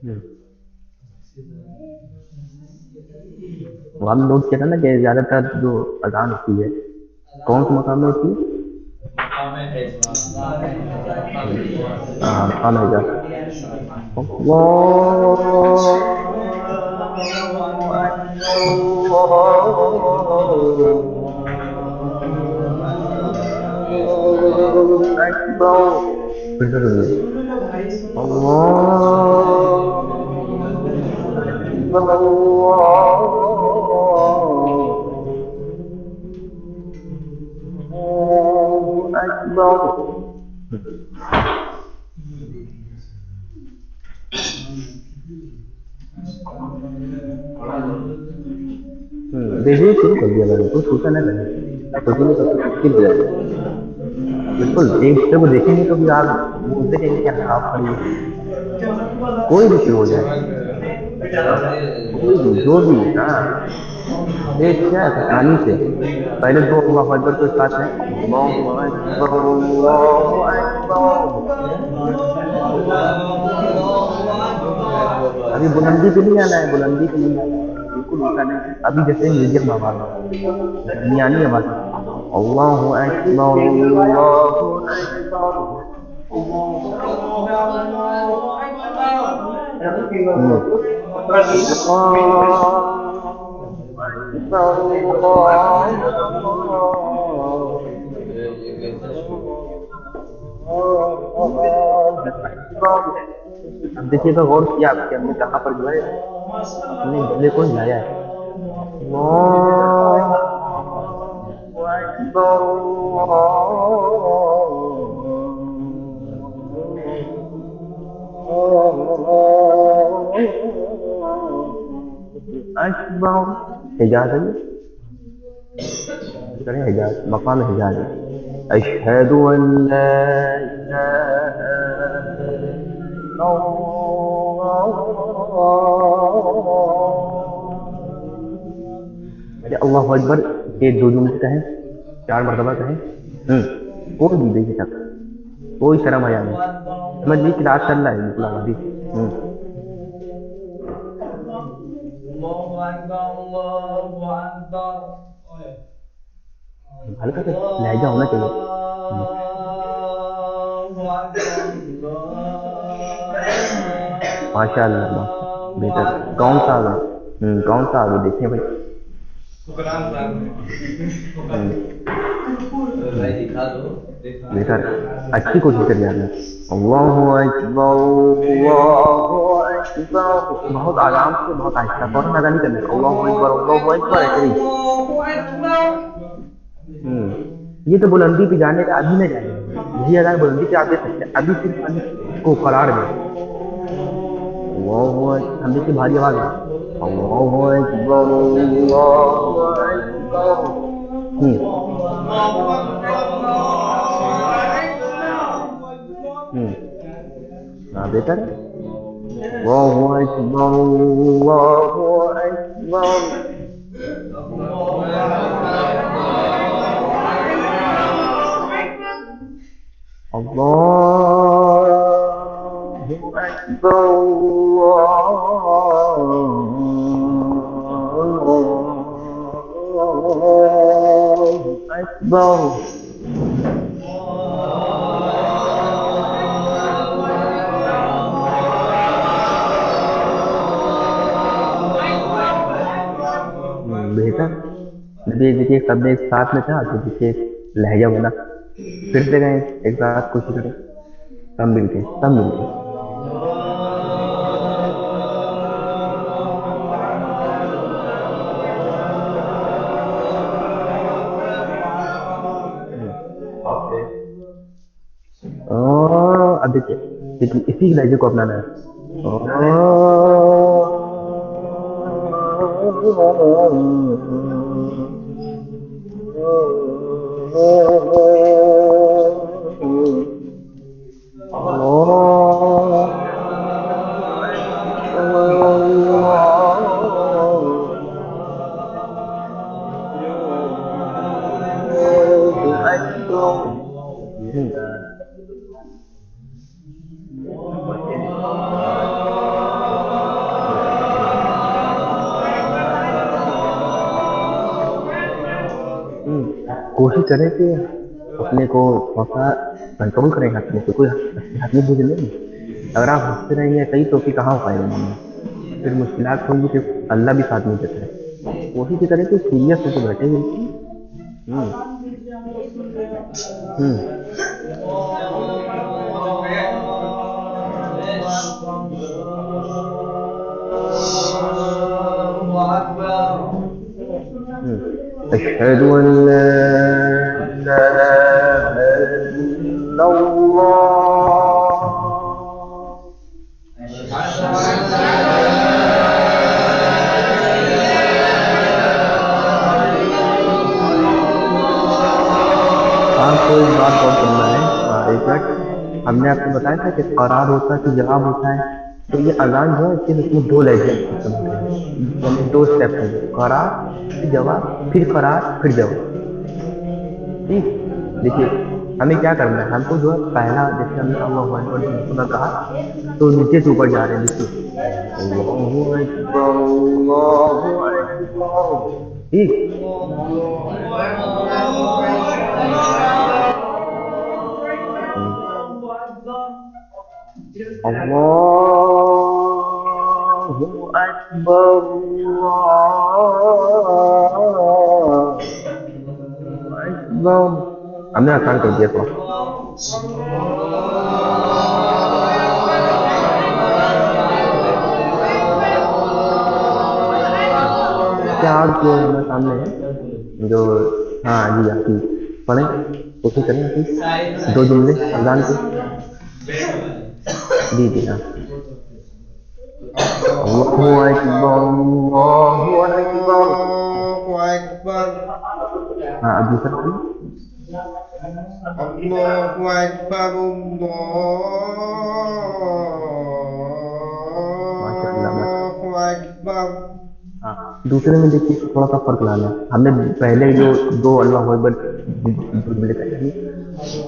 हम्म। वो हम लोग कहते हैं ना कि ज्यादातर जो अजान होती है कौन से मकाम में होती है? हाँ, मकाम है जा फिर से सुनिए। देखिए शुरू कर दिया मैंने, तो सोचा ना करें, सोचेंगे तो फिर मुश्किल हो जाएगा। बिल्कुल एक दूसरे को देखेंगे तो भी आप बोलते रहेंगे कि हाँ आप खड़ी है। कोई भी शुरू हो जाए, कोई भी जो भी, हाँ ये क्या है आसानी से। पहले दो अल्लाह अकबर के साथ है, अल्लाहु अकबर अल्लाहु अकबर। अभी बुलंदी पे नहीं आना है, बुलंदी पे नहीं आना है, बिल्कुल ऊँचा नहीं। अभी जैसे मीडियम आवाज है, दरमियानी आवाज है। अल्लाहु अकबर अल्लाहु अकबर। अब देखिएगा गौर किया आपके हमने कहाँ पर जो है अपने गले को हिलाया है। अकबर हिजाज है, करें हिजाज, मकाम हिजाज है। अशहदु अन ला इलाहा इल्लल्लाह। अल्लाहु अकबर के दो जुमले कहें, 4 मरतबा कहें। कोई भी बेशक, कोई शर्म हया नहीं, समझ ली क्लास चल रहा है बिल्कुल आबादी। हल्का सा लहजा होना चाहिए। माशाअल्लाह माशाअल्लाह, बेहतर। कौन सा आ गया? कौन सा आ गया देखें भाई। बेहतर, अच्छी कोशिश करिए आपने। अल्लाहु अकबर अल्लाहु अकबर, बहुत आराम से, बहुत आहिस्ता, फौरन अदा नहीं करना। अल्लाहु अकबर ऐसे नहीं। ये तो बुलंदी पे जाने का अभी न जाए, यही अदा बुलंदी पे आप दे सकते हैं। अभी सिर्फ अलिफ को करार में अल्लाहु अकबर, हम देखिए भारी आवाज है। अल्लाहु अकबर अल्लाहु अकबर। हाँ बेहतर है। अल्लाहु अकबर अल्लाहु अकबर। अल्लाहु अकबर अल्लाहु अकबर। बेहतर। देखिए सब एक साथ में था तो देखिए लहजा बना, फिर से गए एक साथ कोशिश करें, सब मिलके सब मिलके। अब देखिए देखिए इसी लहजे को अपनाना है। कोशिश करें कि अपने को थोड़ा सा कंट्रोल करें हंसने से, कोई हंसने बुझ नहीं। अगर आप हंसते रहेंगे सही तो फिर कहाँ हो पाएगा मामला, फिर मुश्किलात होंगी, फिर अल्लाह भी साथ नहीं देता है। कोशिश करें कि सीरियस होकर बैठे बिल्कुल। हम्म हम्म अशहदु अन ला इलाहा इल्लल्लाह। आपको एक बात गौर करना है। एक मिनट, हमने आपको बताया था कि करार होता है कि जवाब होता है। तो ये अजान जो है इसमें दो लहजे यानी दो स्टेप हैं, करार फिर जवाब, फिर करार फिर जवाब। ठीक, देखिए हमें क्या करना है, हमको जो है पहला जैसे हमने अल्लाहु अकबर सुना कहा तो नीचे से ऊपर जा रहे हैं। देखिए अल्लाहु अकबर अल्लाहु अकबर। ठीक, अल्लाहु अकबर अल्लाहु अकबर। हमने आसान कर दिया थोड़ा। क्या आप जो हमारे सामने है जो, हाँ जी आप ही पढ़ें, कोशिश करें आप ही दो जुमले अजान के। जी जी हाँ। अल्लाहु अकबर अल्लाहु अकबर। Allahu Akbar. हाँ अब दूसरा पढ़ें। Allahu Akbar. माशाअल्लाह माशाअल्लाह। Allahu Akbar. हाँ, दूसरे में देखिए थोड़ा सा फर्क लाना है। हमने पहले जो दो अल्लाह अकबर जुमले कहे थे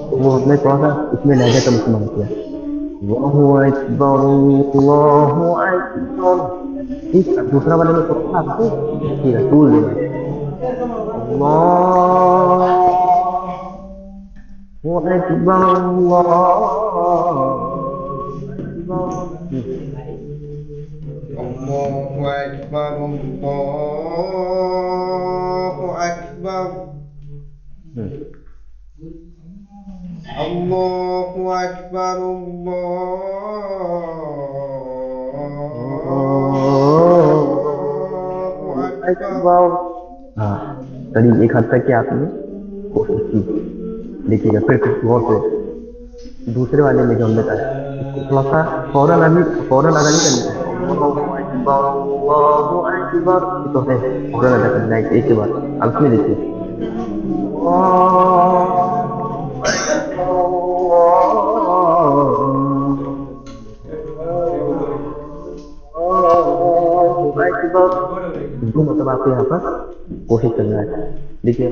तो वो हमने थोड़ा सा इसमें लहजा कम इस्तेमाल किया। अल्लाहु अकबर अल्लाहु अकबर। ठीक, अब दूसरा वाले में थोड़ा सा आपको ठीक है टूल देना है। अल्लाहु अकबर अल्लाहु Akbar. Allahu Akbar. Allahu Akbar. Allahu Akbar. Allahu Akbar. हाँ, करीब एक हद तक के आपने कोशिश की। देखिएगा फिर गौर से दूसरे वाले में जो हमने कहा इसको थोड़ा सा फौरन अदा नहीं करना है। अल्लाहु अकबर अल्लाहु अकबर, ये तो है फौरन अदा करना है एक के बाद। अब इसमें देखिए दो मतलब आपको यहाँ पर कोशिश करना है। देखिए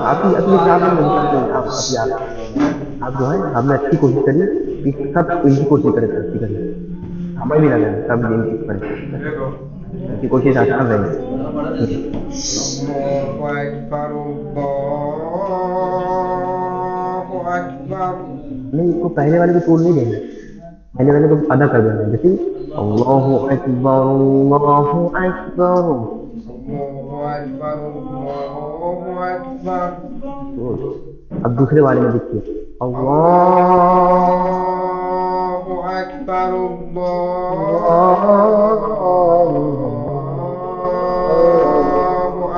आपकी अपनी प्रॉब्लम नहीं करते आप जो है हमने अच्छी कोशिश करी कि सब इनकी कोशिश करें, अच्छी करें, हमें भी लगा सब इनकी करें, इनकी कोशिश आसान रहेगी। Allahu Akbar. Allahu Akbar. नहीं, इसको पहले वाले को तोड़ नहीं देना, पहले वाले को अदा कर देना है। जैसे अल्लाहु अकबर अल्लाहु Akbar. Allahu Akbar. Allahu Akbar. अब दूसरे वाले में देखिए अल्लाह Allahu Akbar. Allahu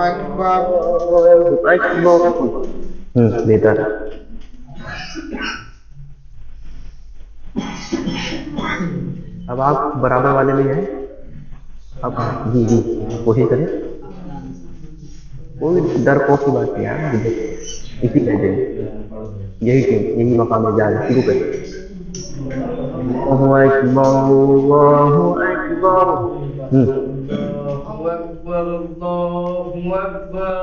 Akbar. बेहतर। अब आप बराबर वाले में हैं। अब जी जी कोशिश करें, कोई डर खौफ की बात नहीं है, इसी लहजे में यही मकाम में जा रहे शुरू करें। अल्लाहु अकबर अल्लाहु अकबर। Allahu Akbar.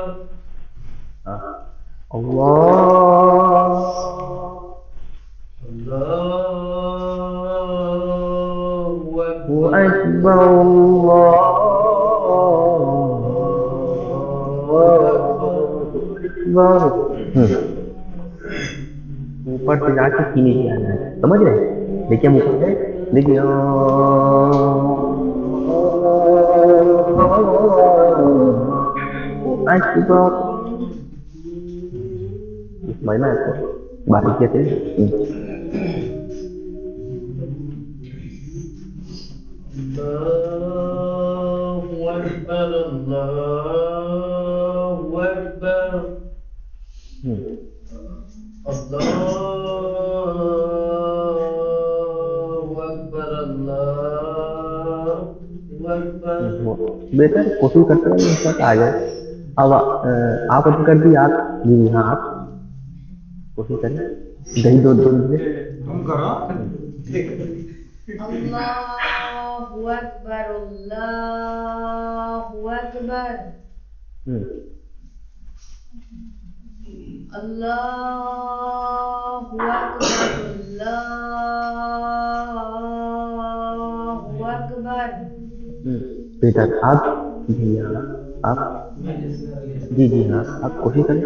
अल्लाहु अकबर अकबर अकबर। ऊपर से जाके सीने की आना है, समझ रहे हैं? देखिए हम ऊपर से, देखिए अकबर। समझना है इसको बारीकी से। Allahu Akbar, Allahu Akbar, Allahu Akbar, Allahu Akbar. बेटा कोशिश करते हैं तक आ जाए। अब आप अभी कर दी आप। जी हाँ आप कोशिश करें। दही दो दो दीजिए। तुम करो। Allahu Akbar, Allahu Akbar, Allahu Akbar, Allahu Akbar. बेटा आप जी हाँ आप जी जी हाँ आप कोशिश करें।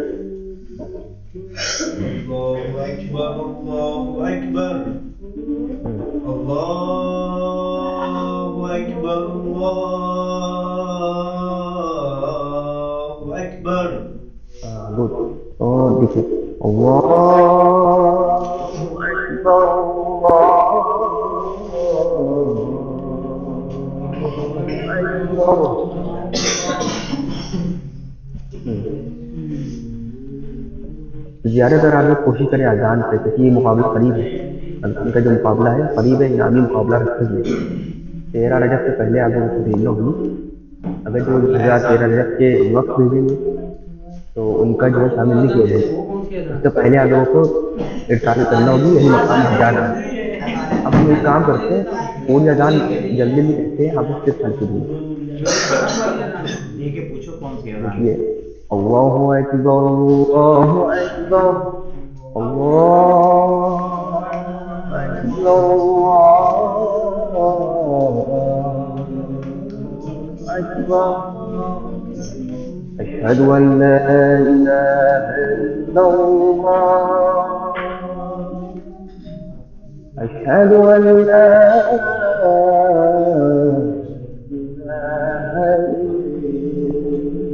Allahu Akbar, Allahu Akbar. Allahu Akbar, Allahu Akbar. Good. और देखिए अल्लाहु अकबर, अल्लाहु अकबर। ज़्यादातर आप लोग कोशिश करें अजान पे, क्योंकि ये मुकाबला करीब है। अजान का जो मुकाबला है करीब है, इनामी मुकाबला रखेंगे। 13 रजब से पहले आप लोगों को भेजना होगी। अगर जो 13 रजब के वक्त भेजेंगे तो उनका जो है शामिल नहीं किया जाएगा। इससे पहले आप लोगों को इरशाद करना होगी, यही मकाम जाना है। अब हम एक काम करते हैं, पूरी अजान जल्दी नहीं करते हैं, आप लोग सिर्फ हल्की दूर ये के पूछो कौन सी अजान? देखिए अल्लाहु अकबर, अल्लाहु अकबर, अल्लाहु अकबर, अल्लाहु अकबर। أشهد أن لا إله إلا الله، أشهد أن لا إله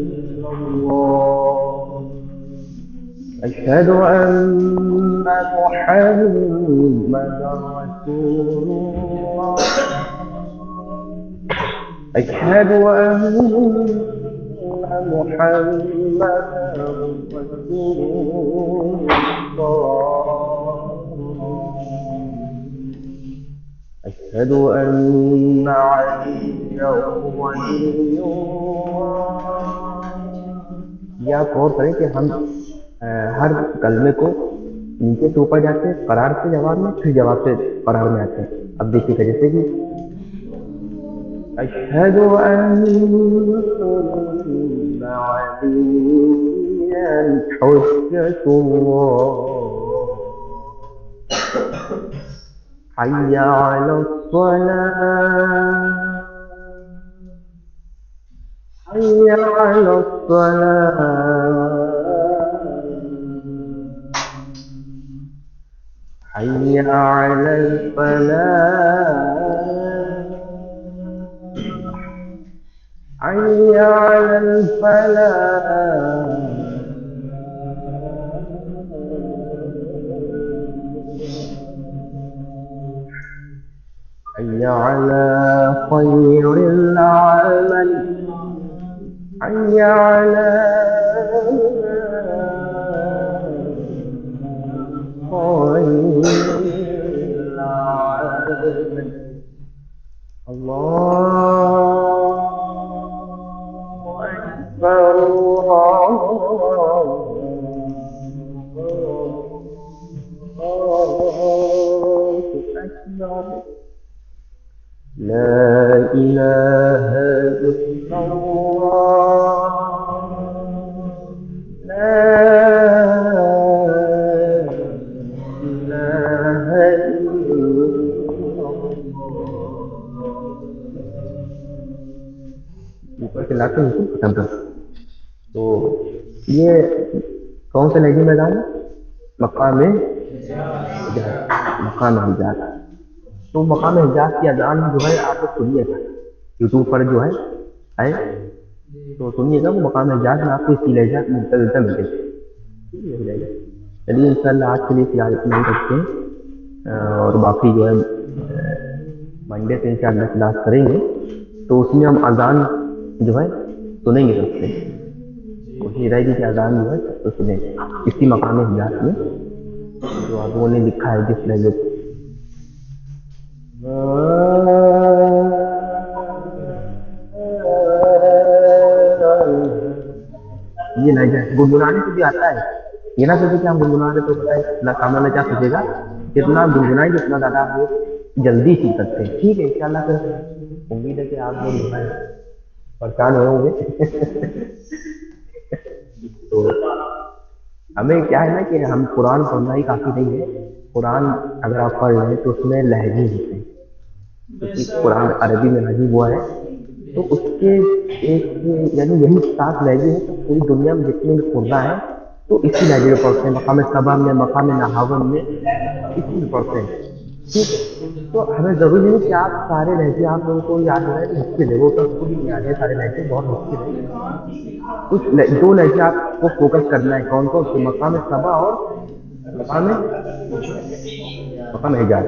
إلا الله، أشهد أن محمدا رسول الله، أشهد أن محمدا رسول الله، أشهد أن عليا ولي الله। ये आप गौर करें कि हम हर कलमे को नीचे से ऊपर जाते हैं करार से जवाब में, फिर जवाब से करार में आते हैं। अब देखिएगा जैसे कि أشهد أن عليا حجة الله، حي على الصلاة، حي على الصلاة، حي على الفلاح، حي على الفلاح، حي على خير العمل، حي على خير العمل. الله أكبر، الله أكبر، لا إله إلا الله، لا إله إلا الله. लाते हैं उसको खत्म कर। तो ये कौन सा लहजे मैदान है? मकाम हिजाज, मकाम हिजाज। तो मकाम हिजाज की अजान जो है आप लोग सुनिएगा, यूट्यूब पर जो है तो सुनिएगा, वो मकाम हिजाज में आपको इसी लहजा मिलता मिलेगा। चलिए इंशाल्लाह आज के लिए फिलहाल इतना ही रखते हैं, और बाकी जो है मंडे से इंशाल्लाह क्लास करेंगे, तो उसमें हम अजान जो है सुनेंगे सबसे, कोशिश रहेगी कि अजान जो है तो सुने इसी मकाम हिजाज में जो आप लोगों ने लिखा है जिस लहजे को। ये लहजा गुनगुनाने से भी आता है, ये ना सोचे कि हम गुनगुना रहे तो पता है ना, सामने वाला क्या सोचेगा, जितना गुनगुनाएंगे उतना ज़्यादा आप लोग जल्दी सीख सकते हैं। ठीक है इंशाल्लाह, फिर उम्मीद है कि आप लोग जो है परेशान हुए होंगे। तो हमें क्या है ना कि हम कुरान पढ़ना ही काफ़ी नहीं है, कुरान अगर आप पढ़ लें तो उसमें लहजे होते हैं, क्योंकि कुरान अरबी में नाज़िल हुआ है, तो उसके एक यानी यही 7 लहजे हैं, तो पूरी दुनिया में जितने भी कुर्रा हैं तो इसी लहजे में पढ़ते हैं, मकाम सबा में, मकाम नहावन में, इसी में पढ़ते हैं। ठीक, तो हमें ज़रूरी नहीं कि आप सारे लहजे आप लोगों को याद रहे, मुश्किल है, वो तो खुद ही याद है, सारे लहजे बहुत मुश्किल है। कुछ 2 लहजे आपको फोकस करना है, कौन कौन से? मकाम सबा और मकाम हिजाज,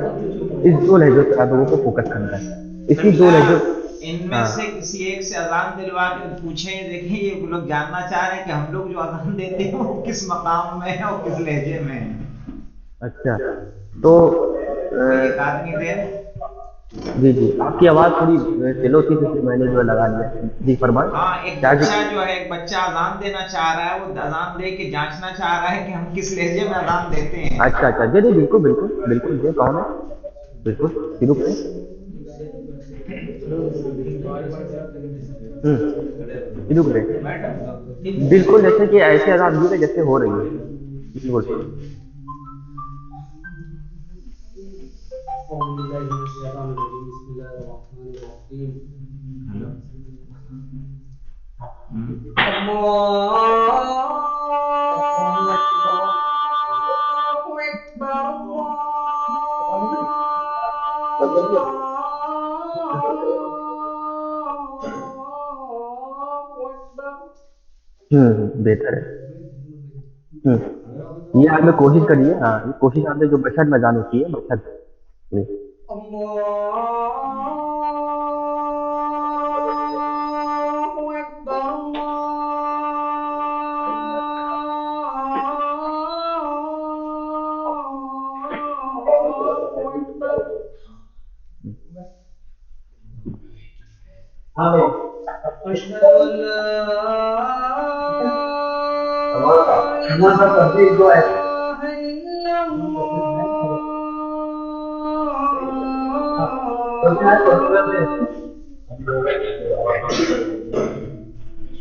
इस 2 लहजों पर आप लोगों को फोकस करना है, इसी 2 लहजों। इनमें से किसी एक से अजान दिलवा के पूछें, देखिए ये लोग जानना चाह रहे हैं कि हम लोग जो अजान देते हैं वो किस मकाम में है और किस लहजे में है। अच्छा, तो एक आदमी दे। जी आपकी आवाज़ थोड़ी स्लो थी, तो मैंने जो लगा लिया। जी फरमाएं। हाँ, एक बच्चा जो है, एक बच्चा अजान देना चाह रहा है, वो अजान दे के जांचना चाह रहा है कि हम किस लहजे में अजान देते हैं। अच्छा, जी बिल्कुल बिल्कुल बिल्कुल, ये कौन है? बिल्कुल शुरू करें। शुरू करें, बिल्कुल जैसे कि ऐसे अजान दी जैसे हो रही है, बिल्कुल। बेहतर है। ये आपने कोशिश करिए, हाँ ये कोशिश आपने जो मशहद में जानी चाहिए, मशहद।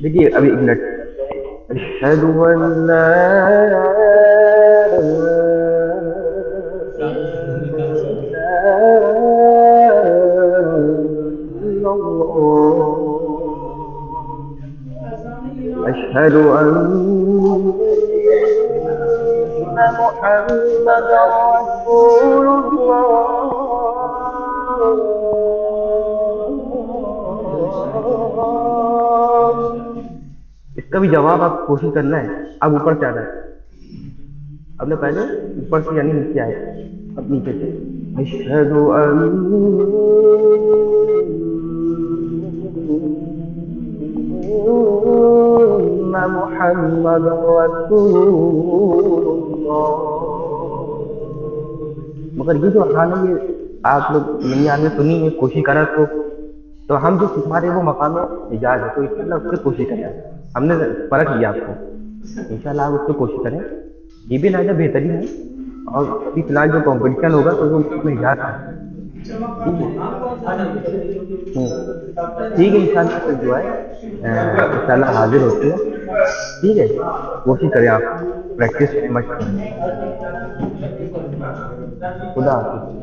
देखिए अभी 1 मिनट। अशहदु अल्ला अशहदु अन्ना मुहम्मदर रसूलुल्लाह। इसका भी जवाब आप कोशिश करना है। अब ऊपर से आना है, आपने पहले ऊपर से यानी नीचे आए, अब नीचे से अशहदु अन्ना मुहम्मदर रसूलुल्लाह। मगर ये जो अज़ान है, ये आप लोग नहीं आने सुनी है, कोशिश करा तो हम जो सिखा रहे हैं वो मकाम हिजाज है, तो इंशाल्लाह उसकी कोशिश करें। हमने परख लिया आपको, इंशाल्लाह आप उसको कोशिश करें। ये भी लहजा बेहतरीन है, और अभी फिलहाल जो कॉम्पिटिशन होगा तो वो उसमें हिजाज है। ठीक है इंशाल्लाह, फिर जो है इंशाल्लाह हाजिर होते हैं। ठीक है, कोशिश करें, आप प्रैक्टिस करें, मत करें। खुदा हाफिज़।